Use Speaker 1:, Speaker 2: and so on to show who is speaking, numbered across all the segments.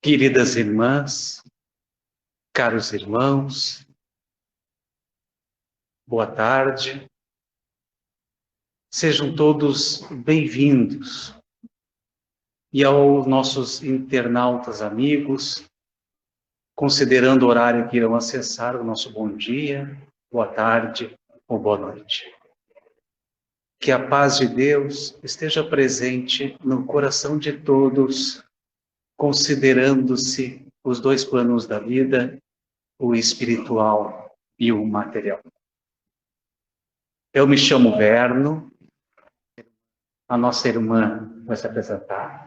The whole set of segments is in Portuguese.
Speaker 1: Queridas irmãs, caros irmãos, boa tarde. Sejam todos bem-vindos. E aos nossos internautas amigos, considerando o horário que irão acessar, o nosso bom dia, boa tarde ou boa noite. Que a paz de Deus esteja presente no coração de todos, considerando-se os dois planos da vida, o espiritual e o material. Eu me chamo Verno, a nossa irmã vai se apresentar.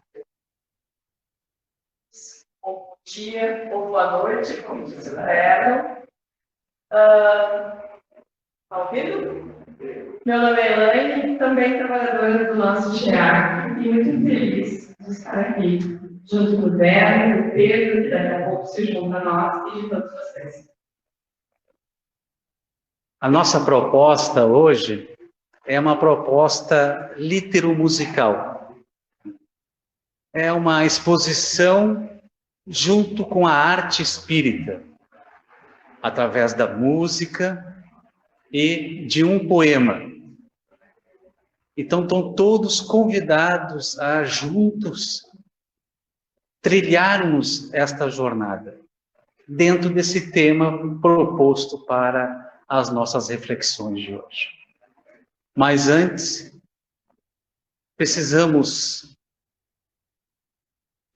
Speaker 2: Bom dia ou boa noite, como disseram. Ouvindo? Meu nome é Elaine, também trabalhadora do nosso teatro, e muito feliz de estar aqui, junto com o Verno, o Pedro, que daqui a pouco se junta a nós, e de todos vocês.
Speaker 1: A nossa proposta hoje é uma proposta litero-musical. É uma exposição junto com a arte espírita, através da música e de um poema. Então, estão todos convidados a juntos trilharmos esta jornada, dentro desse tema proposto para as nossas reflexões de hoje. Mas antes, precisamos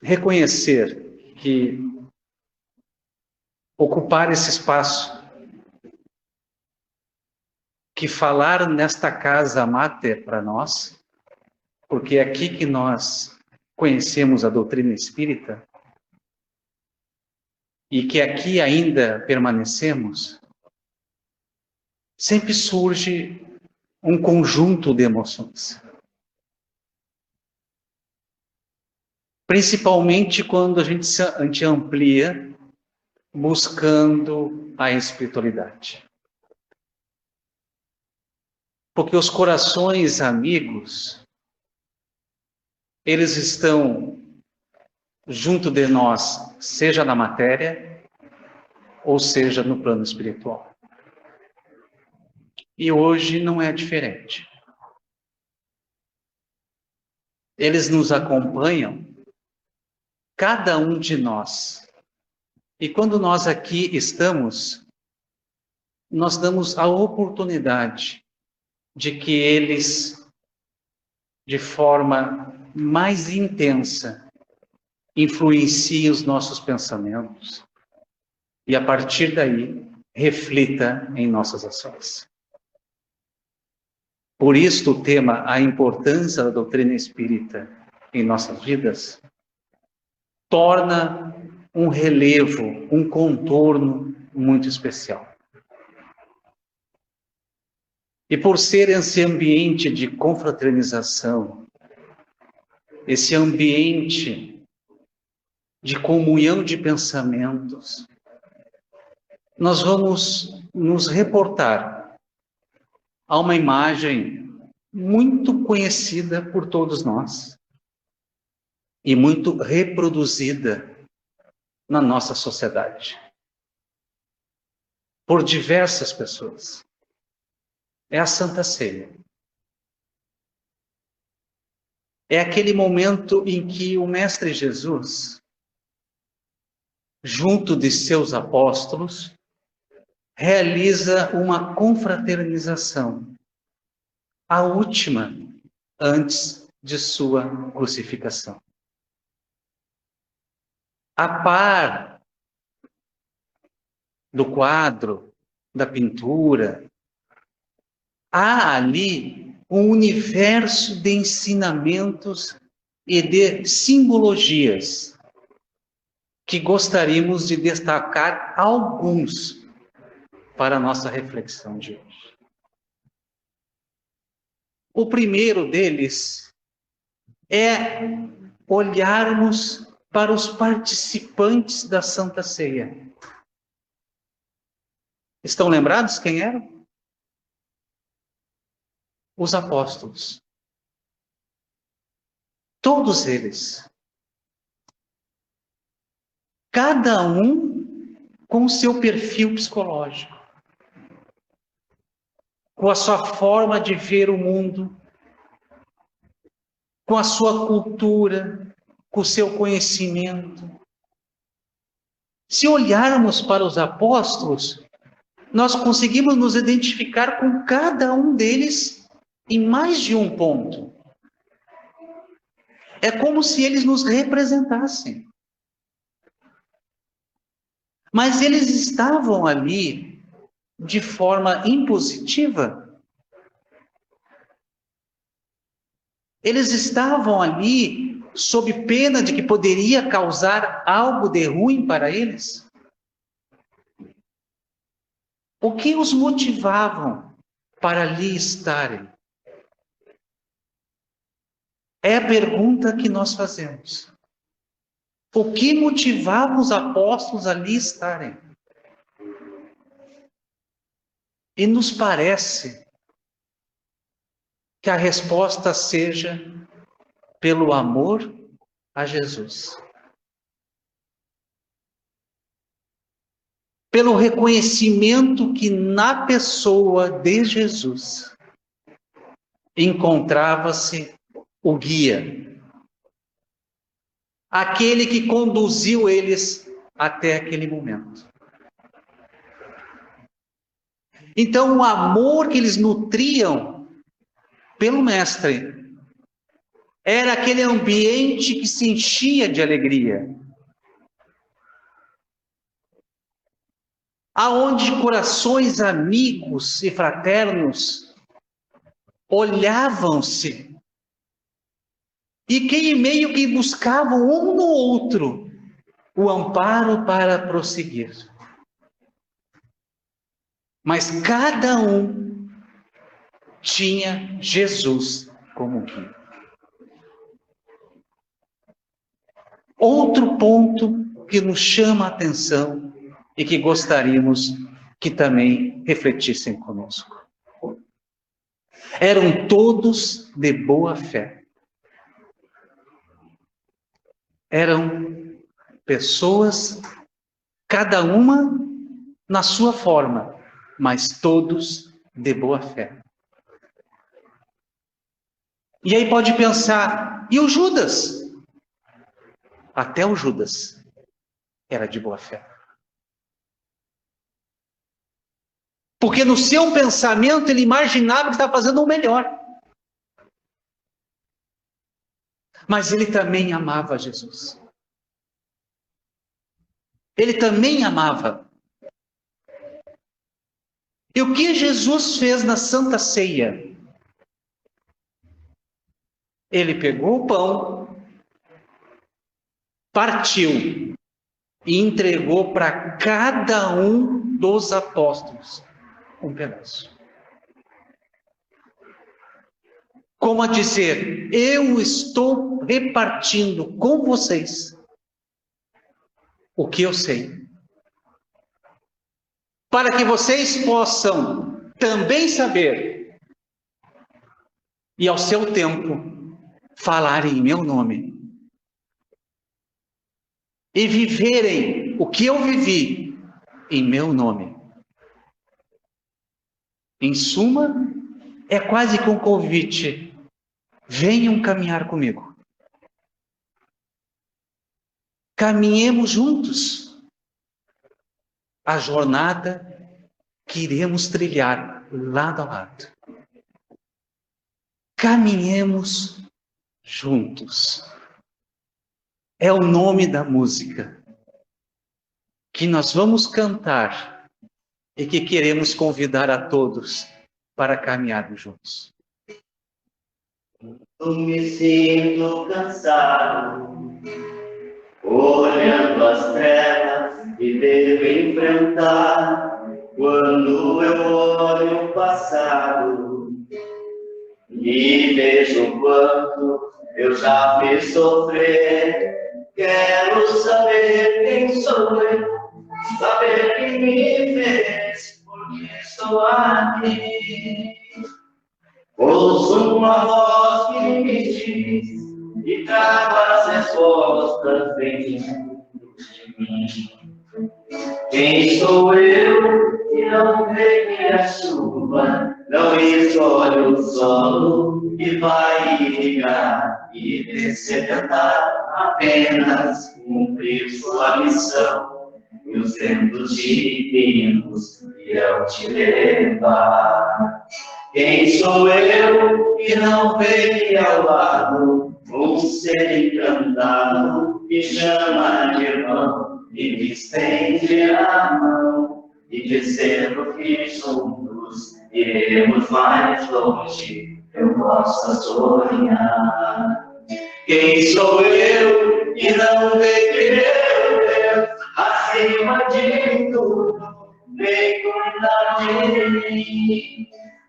Speaker 1: reconhecer que ocupar esse espaço, que falar nesta casa mater para nós, porque é aqui que nós conhecemos a doutrina espírita, e que aqui ainda permanecemos, sempre surge um conjunto de emoções. Principalmente quando a gente amplia buscando a espiritualidade. Porque os corações amigos, eles estão junto de nós, seja na matéria, ou seja no plano espiritual. E hoje não é diferente. Eles nos acompanham, cada um de nós. E quando nós aqui estamos, nós damos a oportunidade de que eles, de forma mais intensa, influenciem os nossos pensamentos e, a partir daí, reflita em nossas ações. Por isso, o tema, a importância da doutrina espírita em nossas vidas, torna um relevo, um contorno muito especial. E por ser esse ambiente de confraternização, esse ambiente de comunhão de pensamentos, nós vamos nos reportar a uma imagem muito conhecida por todos nós e muito reproduzida na nossa sociedade por diversas pessoas. É a Santa Ceia. É aquele momento em que o Mestre Jesus, junto de seus apóstolos, realiza uma confraternização, a última antes de sua crucificação. A par do quadro, da pintura, há ali um universo de ensinamentos e de simbologias que gostaríamos de destacar alguns para a nossa reflexão de hoje. O primeiro deles é olharmos para os participantes da Santa Ceia. Estão lembrados quem eram? Os apóstolos. Todos eles. cada um com o seu perfil psicológico, com a sua forma de ver o mundo, com a sua cultura, com o seu conhecimento. Se olharmos para os apóstolos, nós conseguimos nos identificar com cada um deles em mais de um ponto. É como se eles nos representassem. Mas eles estavam ali de forma impositiva. Eles estavam ali sob pena de que poderia causar algo de ruim para eles. O que os motivavam para ali estarem? É a pergunta que nós fazemos. O que motivava os apóstolos ali estarem? E nos parece que a resposta seja pelo amor a Jesus. Pelo reconhecimento que na pessoa de Jesus encontrava-se o guia, aquele que conduziu eles até aquele momento. Então, o amor que eles nutriam pelo Mestre era aquele ambiente que se enchia de alegria, aonde corações amigos e fraternos olhavam-se e que meio que buscavam um no outro o amparo para prosseguir. Mas cada um tinha Jesus como guia. Outro ponto que nos chama a atenção e que gostaríamos que também refletissem conosco. Eram todos de boa fé. Eram pessoas, cada uma na sua forma, mas todos de boa fé. E aí pode pensar, e o Judas? Até o Judas era de boa fé. Porque no seu pensamento ele imaginava que estava fazendo o melhor. Mas ele também amava Jesus. Ele também amava. E o que Jesus fez na Santa Ceia? Ele pegou o pão, partiu e entregou para cada um dos apóstolos um pedaço. Como a dizer, eu estou repartindo com vocês o que eu sei, para que vocês possam também saber e ao seu tempo falarem em meu nome e viverem o que eu vivi em meu nome. Em suma, é quase que um convite. Venham caminhar comigo. Caminhemos juntos a jornada que iremos trilhar lado a lado. Caminhemos juntos. É o nome da música que nós vamos cantar e que queremos convidar a todos para caminharmos juntos.
Speaker 3: Eu me sinto cansado, olhando as trevas que devo enfrentar. Quando eu olho o passado e vejo o quanto eu já fiz sofrer, quero saber quem sou eu, saber quem me fez, porque estou aqui. Ouço uma voz que me diz e trago as respostas dentro de Quem sou eu que não vê que a chuva não escolhe o solo e vai irrigar e dessedentar, apenas cumprir sua missão, e os ventos divinos irão te levar. Quem sou eu que não vê ao lado um ser encantado que chama de irmão e me estende a mão, e dizendo que juntos iremos mais longe, eu possa sonhar. Quem sou eu que não vê que meu Deus acima de tudo vem cuidar de mim?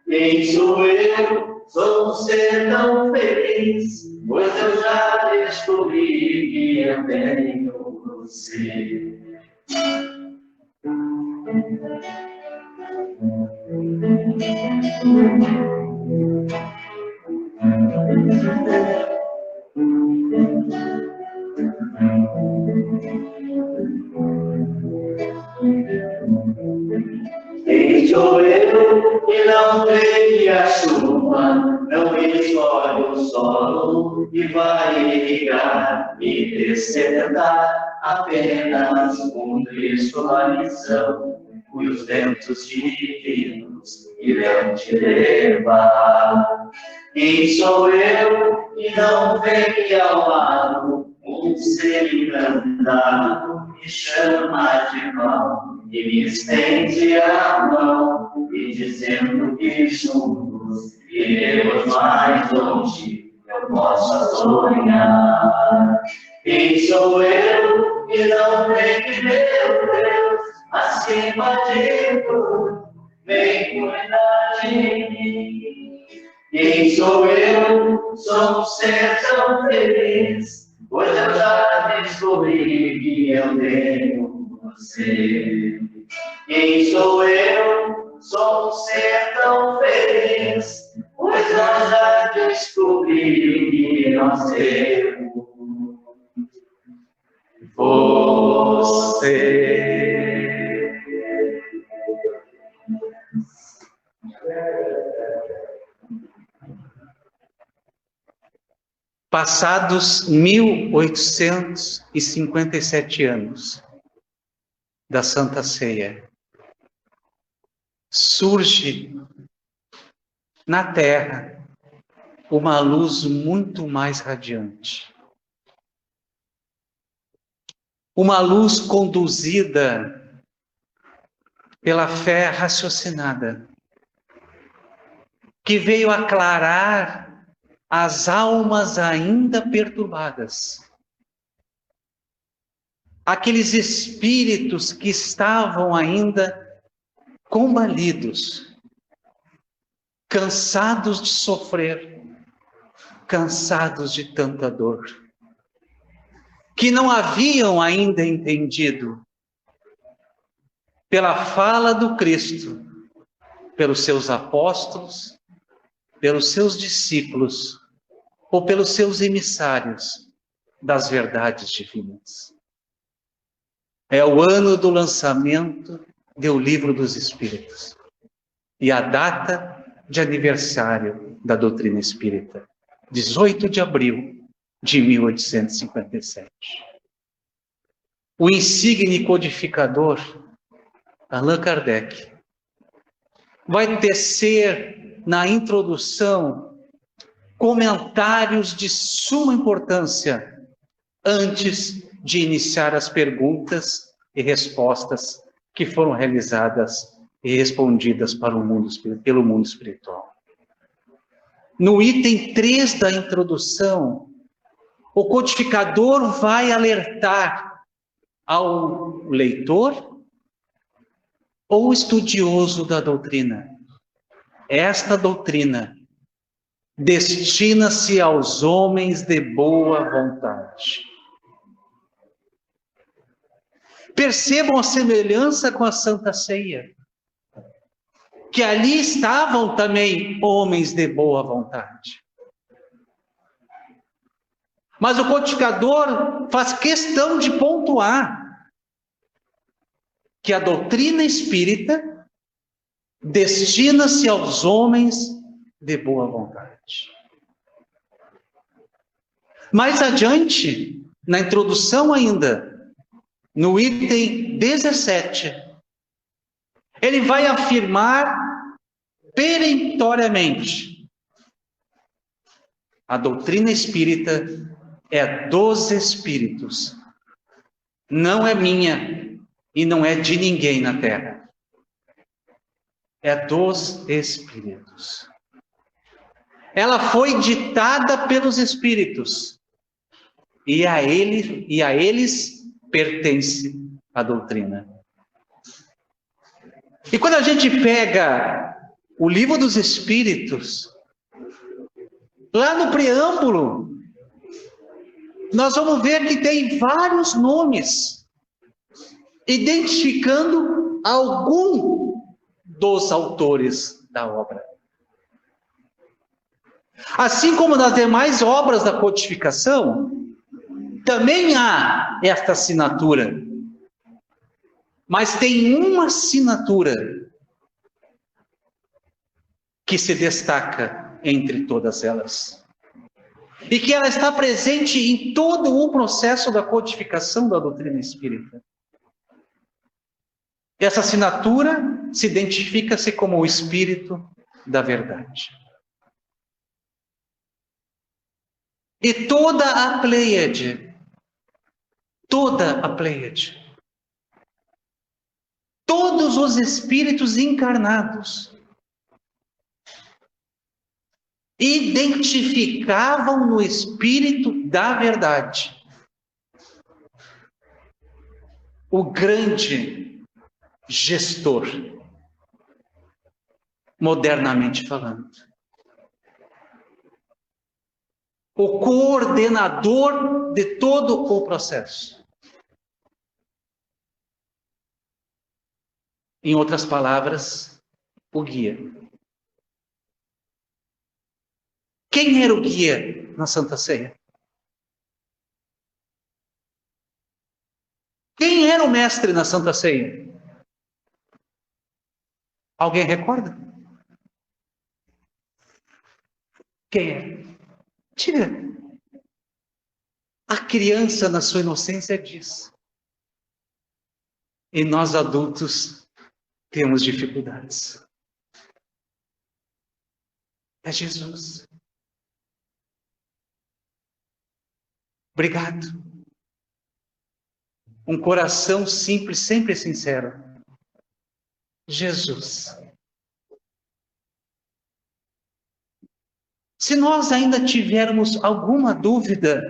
Speaker 3: Quem sou eu? Sou um ser tão feliz, pois eu já descobri que eu tenho você. Quem sou eu que não vê a chuva, não escolhe o solo e vai irrigar e dessedentar, apenas cumprir sua missão, e os ventos divinos irão te levar. Quem sou eu que não vê ao lado um ser encantado que chama de irmão e me estende a mão, e dizendo que juntos iremos mais longe, eu posso sonhar. Quem sou eu que não vê que meu Deus acima de tudo vem cuidar de mim? Quem sou eu? Sou um ser tão feliz, pois eu já descobri que eu tenho você. Quem sou eu? Sou um ser tão feliz, pois eu já descobri que nós temos você.
Speaker 1: Passados 1857 anos da Santa Ceia, surge na Terra uma luz muito mais radiante. Uma luz conduzida pela fé raciocinada, que veio aclarar as almas ainda perturbadas, aqueles espíritos que estavam ainda combalidos, cansados de sofrer, cansados de tanta dor, que não haviam ainda entendido, pela fala do Cristo, pelos seus apóstolos, pelos seus discípulos ou pelos seus emissários das verdades divinas. É o ano do lançamento do Livro dos Espíritos e a data de aniversário da doutrina espírita, 18 de abril de 1857. O insigne codificador Allan Kardec vai tecer na introdução comentários de suma importância antes de iniciar as perguntas e respostas que foram realizadas e respondidas para pelo mundo espiritual. No item 3 da introdução, o codificador vai alertar ao leitor ou estudioso da doutrina. Esta doutrina destina-se aos homens de boa vontade. Percebam a semelhança com a Santa Ceia, que ali estavam também homens de boa vontade. Mas o codificador faz questão de pontuar que a doutrina espírita destina-se aos homens de boa vontade. Mais adiante, na introdução ainda, no item 17, ele vai afirmar peremptoriamente: a doutrina espírita é dos espíritos, não é minha e não é de ninguém na terra. É dos espíritos. Ela foi ditada pelos espíritos e a eles pertence a doutrina. E quando a gente pega o Livro dos Espíritos, lá no preâmbulo, nós vamos ver que tem vários nomes identificando algum dos autores da obra. Assim como nas demais obras da codificação, também há esta assinatura. Mas tem uma assinatura que se destaca entre todas elas. E que ela está presente em todo o processo da codificação da doutrina espírita. Essa assinatura se identifica-se como o Espírito da Verdade. E toda a Pleiade, todos os espíritos encarnados identificavam no Espírito da Verdade o grande gestor, modernamente falando. O coordenador de todo o processo. Em outras palavras, o guia. Quem era o guia na Santa Ceia? Quem era o mestre na Santa Ceia? Alguém recorda? Quem é? Tira. A criança, na sua inocência, diz. E nós adultos temos dificuldades. É Jesus. Obrigado. Um coração simples, sempre sincero. Jesus. Se nós ainda tivermos alguma dúvida,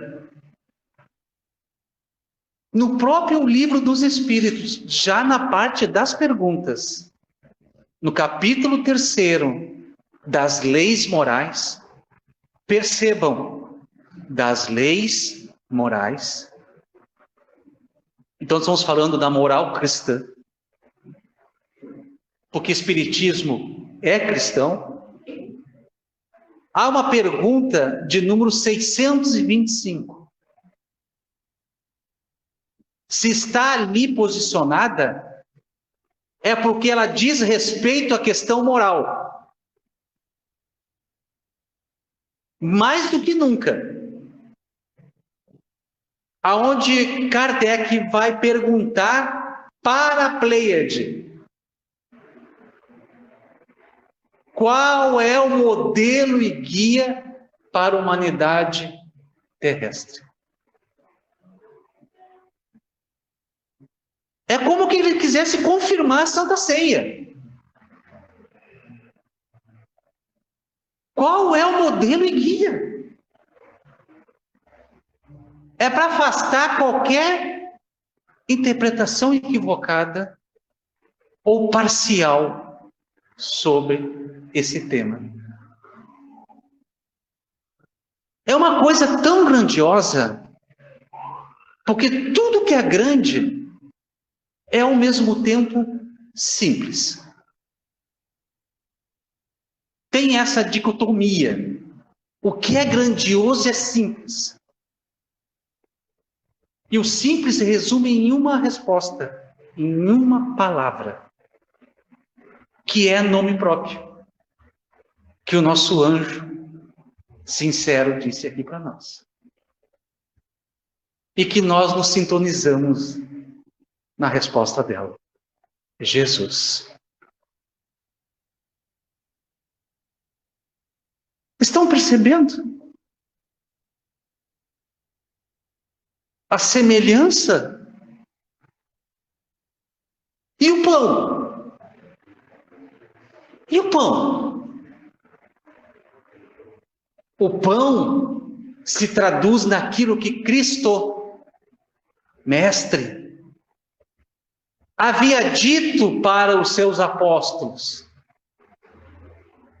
Speaker 1: no próprio Livro dos Espíritos, já na parte das perguntas, no capítulo 3 das leis morais, percebam, das leis morais. Então, estamos falando da moral cristã, porque Espiritismo é cristão. Há uma pergunta de número 625. Se está ali posicionada, é porque ela diz respeito à questão moral. Mais do que nunca. Aonde Kardec vai perguntar para a Pleiade: qual é o modelo e guia para a humanidade terrestre? É como que ele quisesse confirmar a Santa Ceia. Qual é o modelo e guia? É para afastar qualquer interpretação equivocada ou parcial sobre esse tema. É uma coisa tão grandiosa, porque tudo que é grande é ao mesmo tempo simples. Tem essa dicotomia. O que é grandioso é simples. E o simples se resume em uma resposta: em uma palavra, que é nome próprio, que o nosso anjo sincero disse aqui para nós. E que nós nos sintonizamos na resposta dela. Jesus. Estão percebendo a semelhança? E o pão? E o pão? O pão se traduz naquilo que Cristo, mestre, havia dito para os seus apóstolos: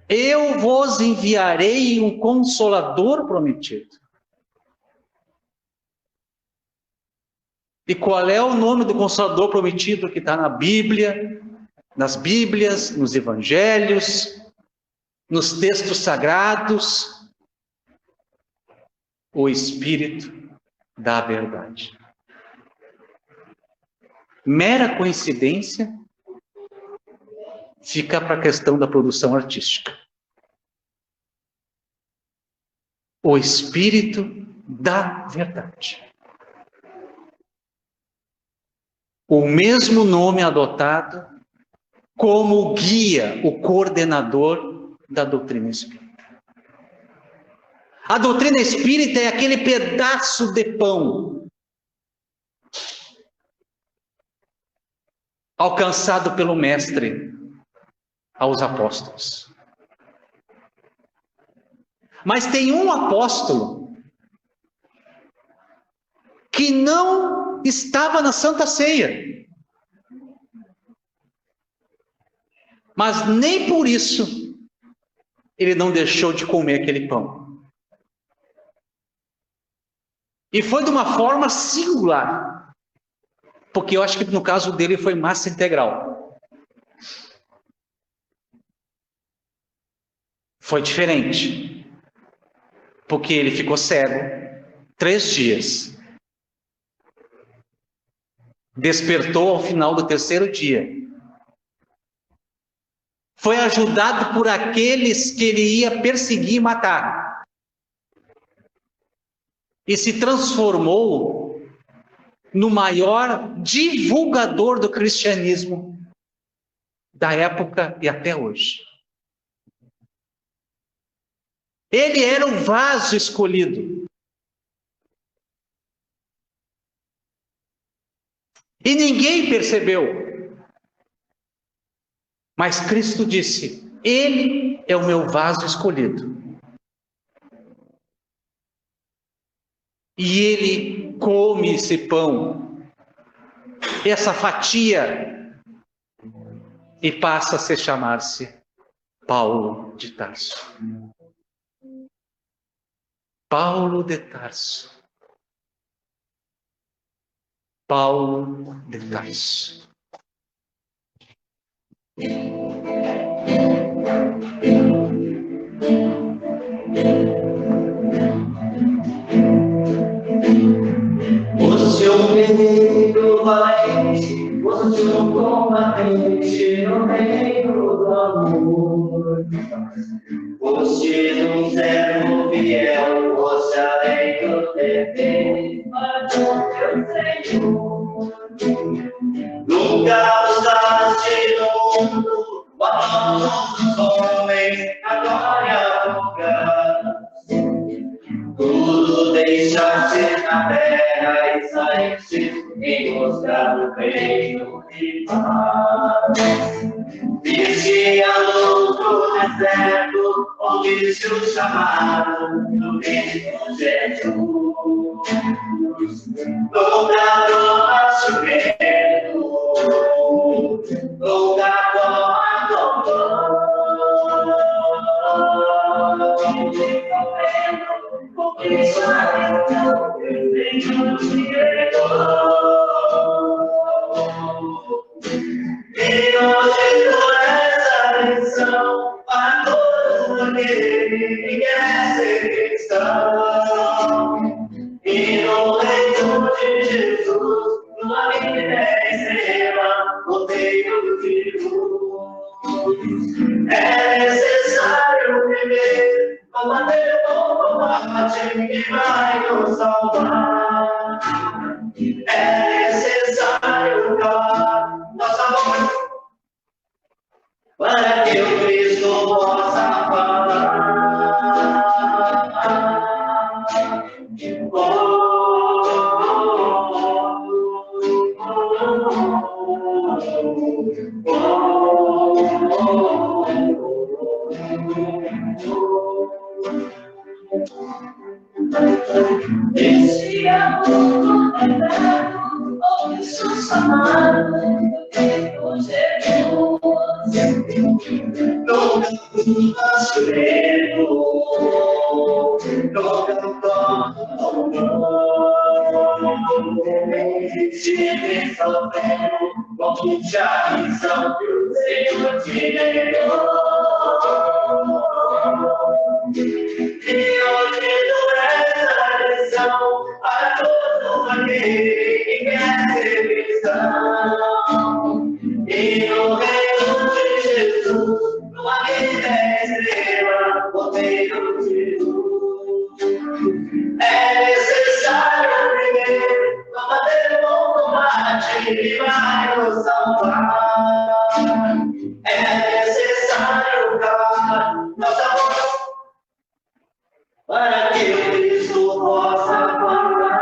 Speaker 1: eu vos enviarei um consolador prometido. E qual é o nome do consolador prometido que está na Bíblia, nas Bíblias, nos Evangelhos, nos textos sagrados? O Espírito da verdade. Mera coincidência fica para a questão da produção artística. O Espírito da verdade. O mesmo nome adotado como guia, o coordenador da doutrina espírita. A doutrina espírita é aquele pedaço de pão alcançado pelo Mestre aos apóstolos. Mas tem um apóstolo que não estava na Santa Ceia. Mas nem por isso ele não deixou de comer aquele pão. E foi de uma forma singular. Porque eu acho que no caso dele foi massa integral. Foi diferente. Porque ele ficou cego 3 dias. Despertou ao final do 3º dia. Foi ajudado por aqueles que ele ia perseguir e matar. E se transformou no maior divulgador do cristianismo da época e até hoje. Ele era o vaso escolhido. E ninguém percebeu. Mas Cristo disse: ele é o meu vaso escolhido. E ele come esse pão, essa fatia, e passa a se chamar-se Paulo de Tarso. Paulo de Tarso. Paulo de Tarso.
Speaker 3: Fosse um guerreiro valente, fosse um combatente no reino do amor. Fosse um servo fiel, fosse além do dever, para o teu Senhor. Nunca usaste no mundo o amor dos homens, a glória rogar. Tudo deixaste na terra e saíste em busca do reino de paz. Viste a luz do deserto, ouviste o chamado do Cristo Jesus. Toda dor chovendo, toda dor dor. Isso é então, Senhor te entregou. E hoje por essa lição, a todos que quer ser cristão. E no reino de Jesus, tua vida é receba. combate que vai nos salvar. É necessário calar nossa voz para que o Cristo possa falar.
Speaker 2: Esse amor condenado, ou Jesus amado, por Jesus.
Speaker 3: No nosso medo, no se resolvendo, conquiste a missão que o Senhor te deu. E hoje não é lição a todos aqueles que querem ser cristão. E no reino de Jesus, numa vida extrema, rodeio de luz. É necessário primeiro combater o bom combate que vai nos salvar. É necessário calar nossa voz para que o Cristo possa falar.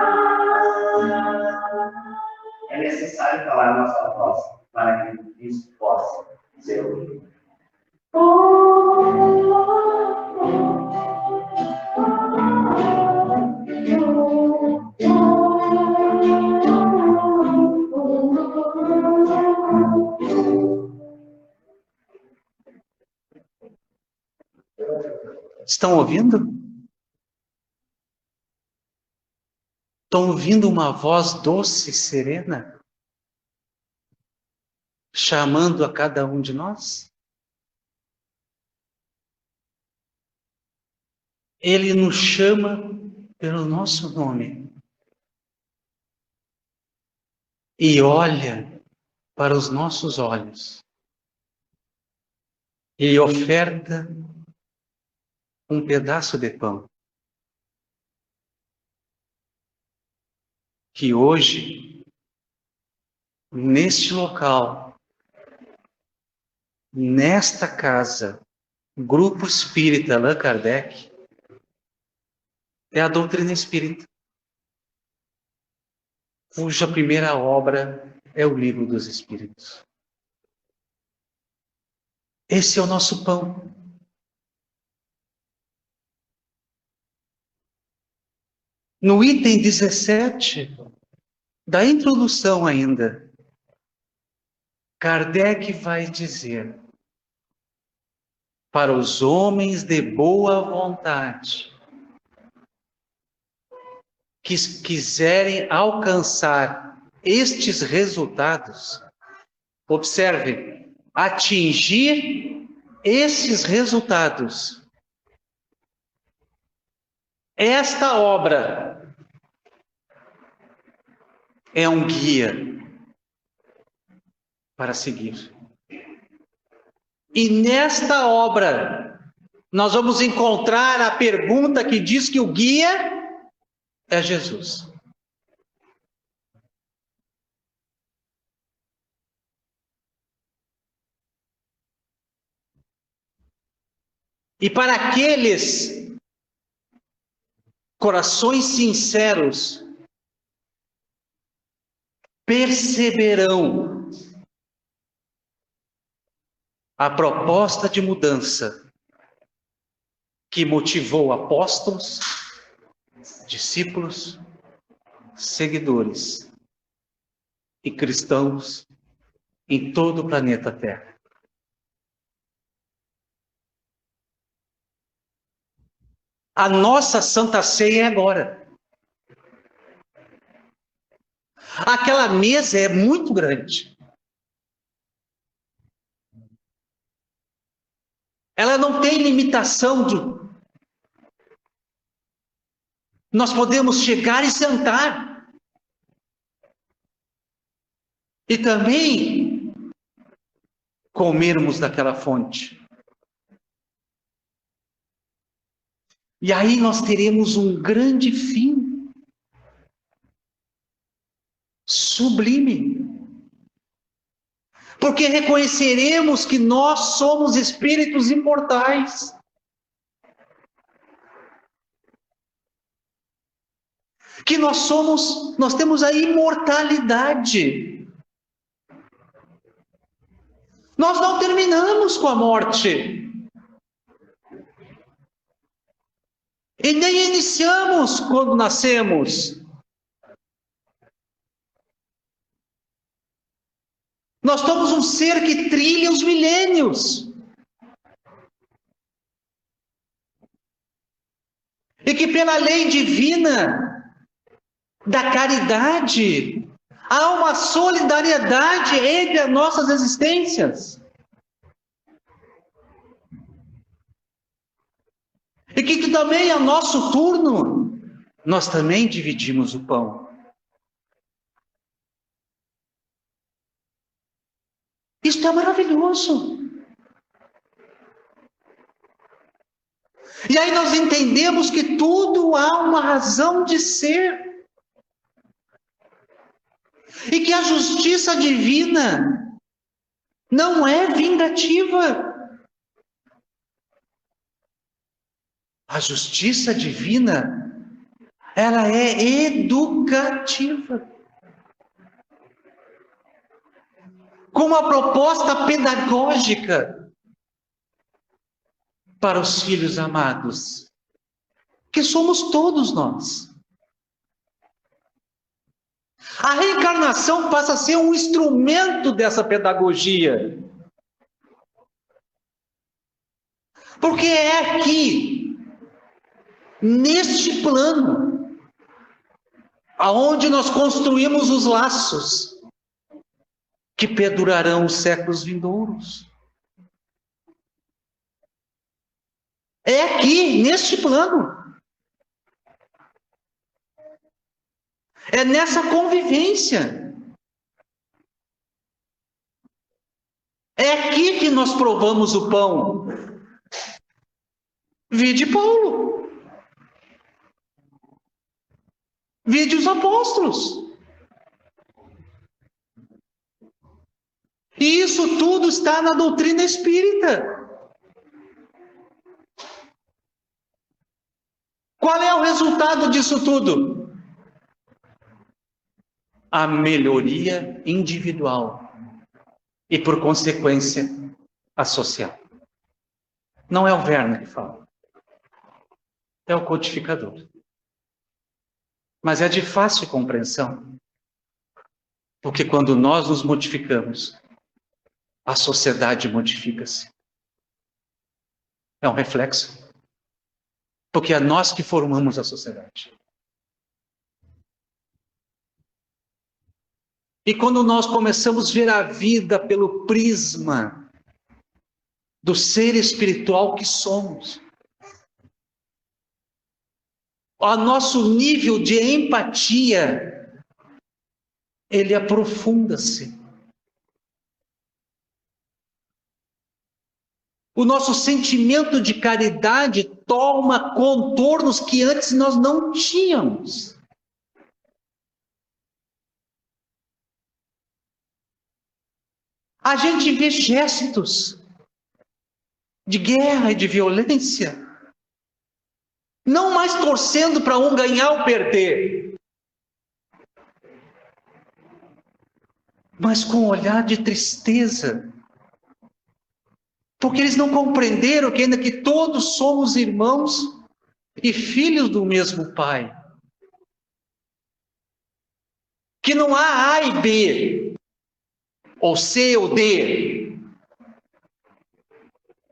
Speaker 3: É necessário calar nossa voz para que o Cristo possa ser ouvido.
Speaker 1: Estão ouvindo? Estão ouvindo uma voz doce e serena? Chamando a cada um de nós? Ele nos chama pelo nosso nome. E olha para os nossos olhos. E oferta um pedaço de pão. Que hoje, neste local, nesta casa, Grupo Espírita Allan Kardec, é a doutrina espírita, cuja primeira obra é o Livro dos Espíritos. Esse é o nosso pão. No item 17 da introdução ainda, Kardec vai dizer: para os homens de boa vontade, que quiserem alcançar estes resultados, observem, atingir esses resultados. Esta obra é um guia para seguir. E nesta obra, nós vamos encontrar a pergunta que diz que o guia é Jesus. E para aqueles corações sinceros, perceberão a proposta de mudança que motivou apóstolos, discípulos, seguidores e cristãos em todo o planeta Terra. A nossa Santa Ceia é agora. Aquela mesa é muito grande. Ela não tem limitação de... Nós podemos chegar e sentar. E também comermos daquela fonte. E aí nós teremos um grande fim. Sublime. Porque reconheceremos que nós somos espíritos imortais. Que nós temos a imortalidade. Nós não terminamos com a morte. E nem iniciamos quando nascemos. Nós somos um ser que trilha os milênios. E que pela lei divina da caridade, há uma solidariedade entre as nossas existências. E que também, a nosso turno, nós também dividimos o pão. Isso é maravilhoso. E aí nós entendemos que tudo há uma razão de ser. E que a justiça divina não é vingativa. A justiça divina, ela é educativa. Com uma proposta pedagógica para os filhos amados, que somos todos nós. A reencarnação passa a ser um instrumento dessa pedagogia. Porque é aqui, neste plano, aonde nós construímos os laços que perdurarão os séculos vindouros. É aqui, neste plano. É nessa convivência. É aqui que nós provamos o pão. Vide Paulo. Vide os apóstolos. E isso tudo está na doutrina espírita. Qual é o resultado disso tudo? A melhoria individual e, por consequência, a social. Não é o Werner que fala. É o codificador. Mas é de fácil compreensão. Porque quando nós nos modificamos, a sociedade modifica-se. É um reflexo. Porque é nós que formamos a sociedade. E quando nós começamos a ver a vida pelo prisma do ser espiritual que somos, o nosso nível de empatia, ele aprofunda-se. O nosso sentimento de caridade toma contornos que antes nós não tínhamos. A gente vê gestos de guerra e de violência, não mais torcendo para um ganhar ou perder, mas com um olhar de tristeza, porque eles não compreenderam que ainda que todos somos irmãos e filhos do mesmo Pai, que não há A e B, ou C ou D,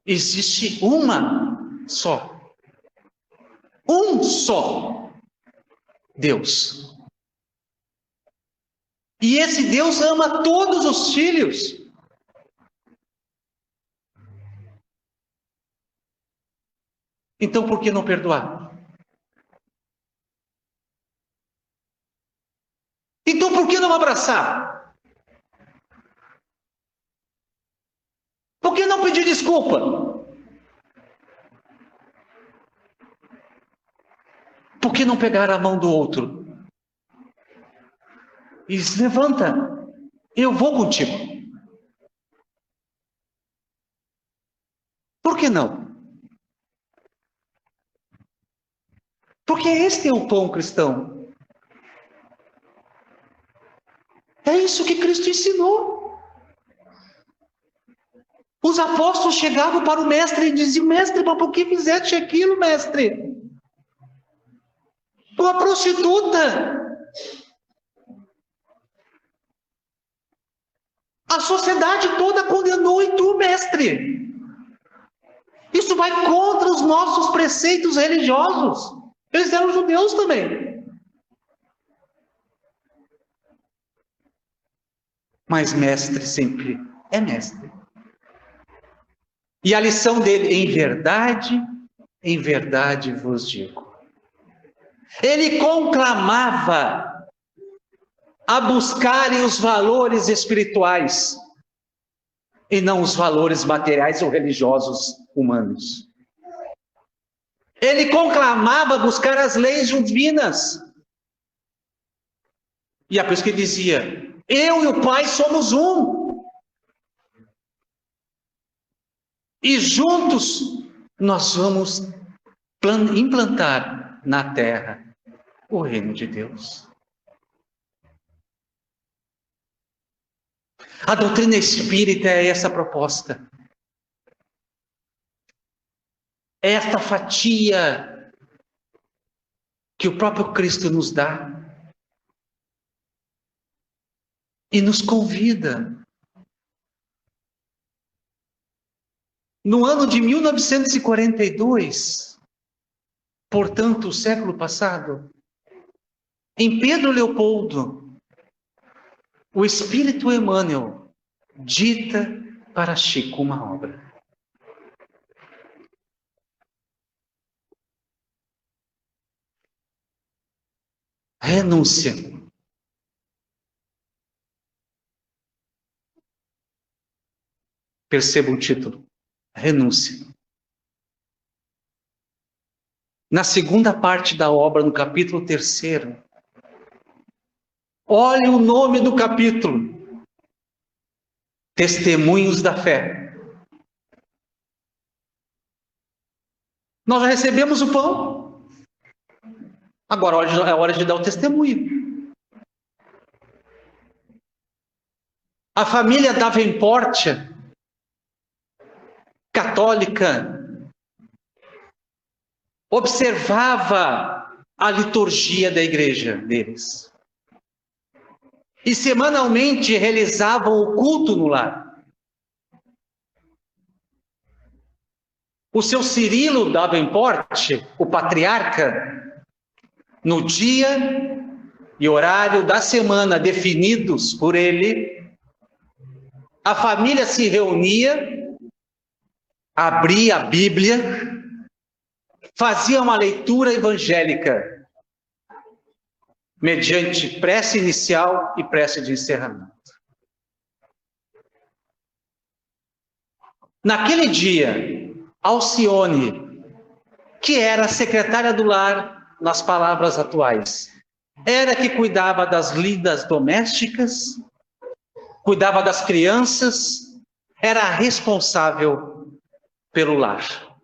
Speaker 1: existe uma só, um só Deus. E esse Deus ama todos os filhos. Então por que não perdoar? Então por que não abraçar? Por que não pedir desculpa? Por que não pegar a mão do outro? E diz, levanta, eu vou contigo. Por que não? Porque este é o pão cristão. É isso que Cristo ensinou. Os apóstolos chegavam para o mestre e diziam, mestre, mas por que fizeste aquilo, mestre? Uma prostituta. A sociedade toda condenou e tu, mestre. Isso vai contra os nossos preceitos religiosos. Eles eram judeus também. Mas mestre sempre é mestre. E a lição dele, em verdade vos digo. Ele conclamava a buscarem os valores espirituais e não os valores materiais ou religiosos humanos. Ele conclamava buscar as leis divinas. E é por isso que ele dizia, eu e o Pai somos um. E juntos nós vamos implantar na terra o reino de Deus. A doutrina espírita é essa proposta. É esta fatia que o próprio Cristo nos dá e nos convida. No ano de 1942, portanto, o século passado, em Pedro Leopoldo, o Espírito Emmanuel dita para Chico uma obra. Renúncia. Perceba o título. Renúncia. Na segunda parte da obra, no capítulo 3º, olhe o nome do capítulo. Testemunhos da fé. Nós já recebemos o pão. Agora é hora de dar o testemunho. A família Davenport, católica, observava a liturgia da igreja deles. E semanalmente realizavam o culto no lar. O seu Cirilo Davenport, o patriarca, no dia e horário da semana definidos por ele, a família se reunia, abria a Bíblia, fazia uma leitura evangélica, mediante prece inicial e prece de encerramento. Naquele dia, Alcione, que era a secretária do lar, nas palavras atuais, era que cuidava das lidas domésticas, cuidava das crianças, era a responsável pelo lar.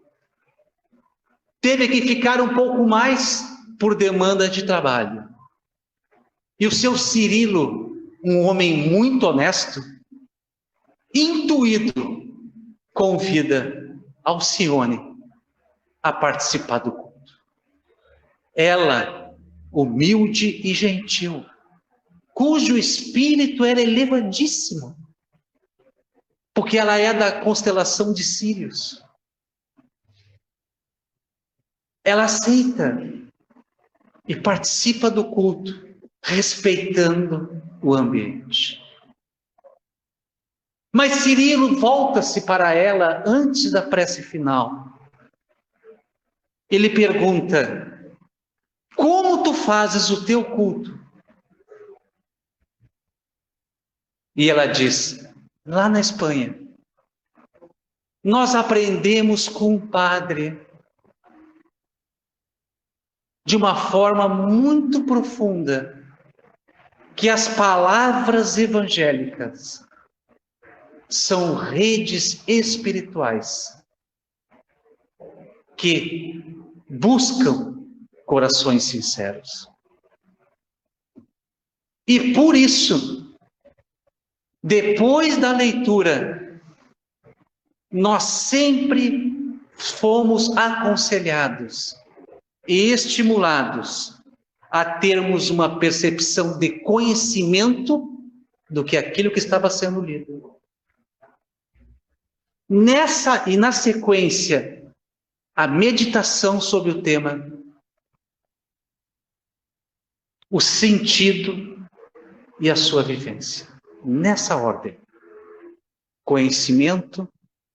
Speaker 1: Teve que ficar um pouco mais por demanda de trabalho. E o seu Cirilo, um homem muito honesto, intuído, convida Alcione a participar do culto. Ela, humilde e gentil, cujo espírito era elevadíssimo, porque ela é da constelação de Sírios. Ela aceita e participa do culto, respeitando o ambiente. Mas Cirilo volta-se para ela antes da prece final. Ele pergunta, como tu fazes o teu culto? E ela diz, lá na Espanha, nós aprendemos com o padre. de uma forma muito profunda que as palavras evangélicas são redes espirituais que buscam corações sinceros. E por isso, depois da leitura, nós sempre fomos aconselhados e estimulados a termos uma percepção de conhecimento do que aquilo que estava sendo lido. Nessa e na sequência, a meditação sobre o tema, o sentido e a sua vivência. Nessa ordem: conhecimento,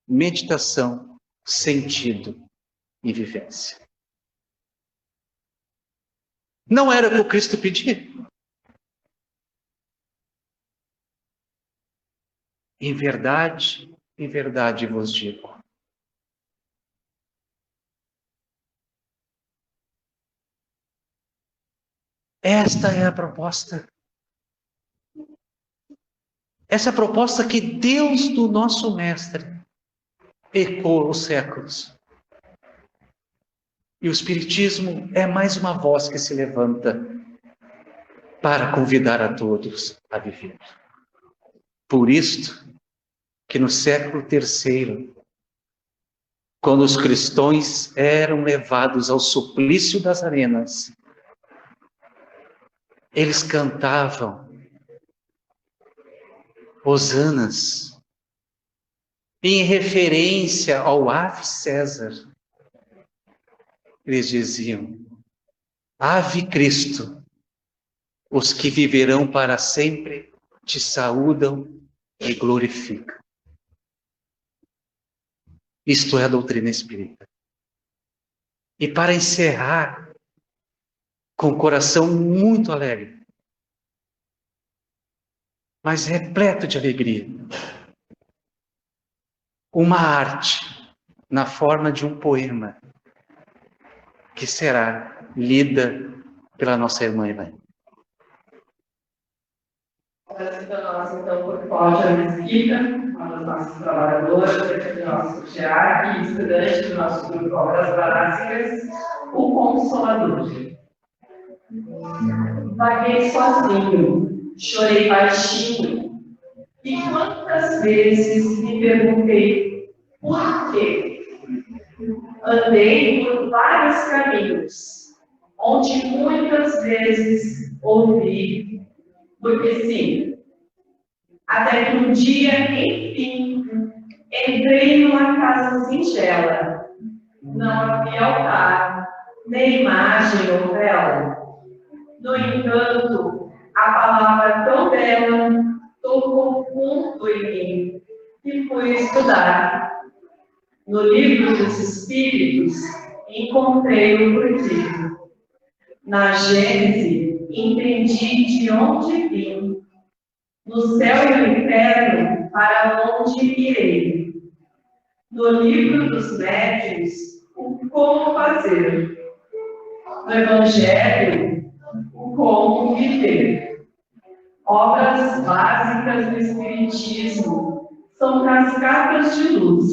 Speaker 1: meditação, sentido e vivência. Não era o que o Cristo pedia? Em verdade vos digo. Esta é a proposta. Essa é a proposta que Deus do nosso Mestre ecoa os séculos. E o Espiritismo é mais uma voz que se levanta para convidar a todos a viver. Por isto que no século III, quando os cristãos eram levados ao suplício das arenas, eles cantavam hosanas em referência ao Ave César. Eles diziam: Ave Cristo, os que viverão para sempre te saúdam e glorificam. Isto é a doutrina espírita. E para encerrar, com o coração muito alegre, mas repleto de alegria, uma arte na forma de um poema que será lida pela nossa irmã Elaine.
Speaker 2: Agradecendo a nós, então, por Cláudia Mesquita, uma das nossas trabalhadoras, aqui do nosso teatro e estudante do nosso grupo Obras Básicas, o Consolador. Vaguei sozinho, chorei baixinho, e quantas vezes me perguntei por quê? Andei por vários caminhos, onde muitas vezes ouvi, porque sim, até que um dia, enfim, entrei numa casa singela. Não havia altar, nem imagem ou vela. No entanto, a palavra tão bela tocou fundo em mim e fui estudar. No livro dos Espíritos, encontrei o porquê. Na Gênese, entendi de onde vim. No céu e no inferno, para onde irei. No livro dos médiuns, o como fazer. No Evangelho, o como viver. Obras básicas do Espiritismo são cascatas de luz,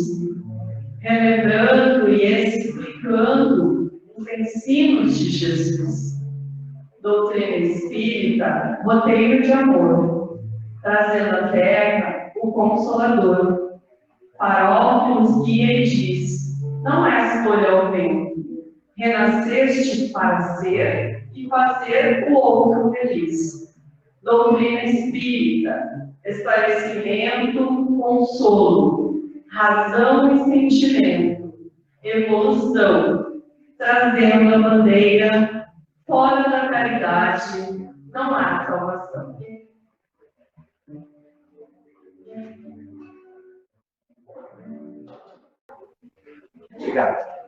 Speaker 2: relembrando e explicando os ensinos de Jesus. Doutrina espírita, roteiro de amor, trazendo à terra o Consolador, farol que nos guia e diz: não é escolha ao vento, renasceste para ser e fazer o outro feliz. Doutrina espírita, esclarecimento, consolo, razão e sentimento, evolução, trazendo a bandeira: fora da caridade não há salvação.
Speaker 1: Obrigado.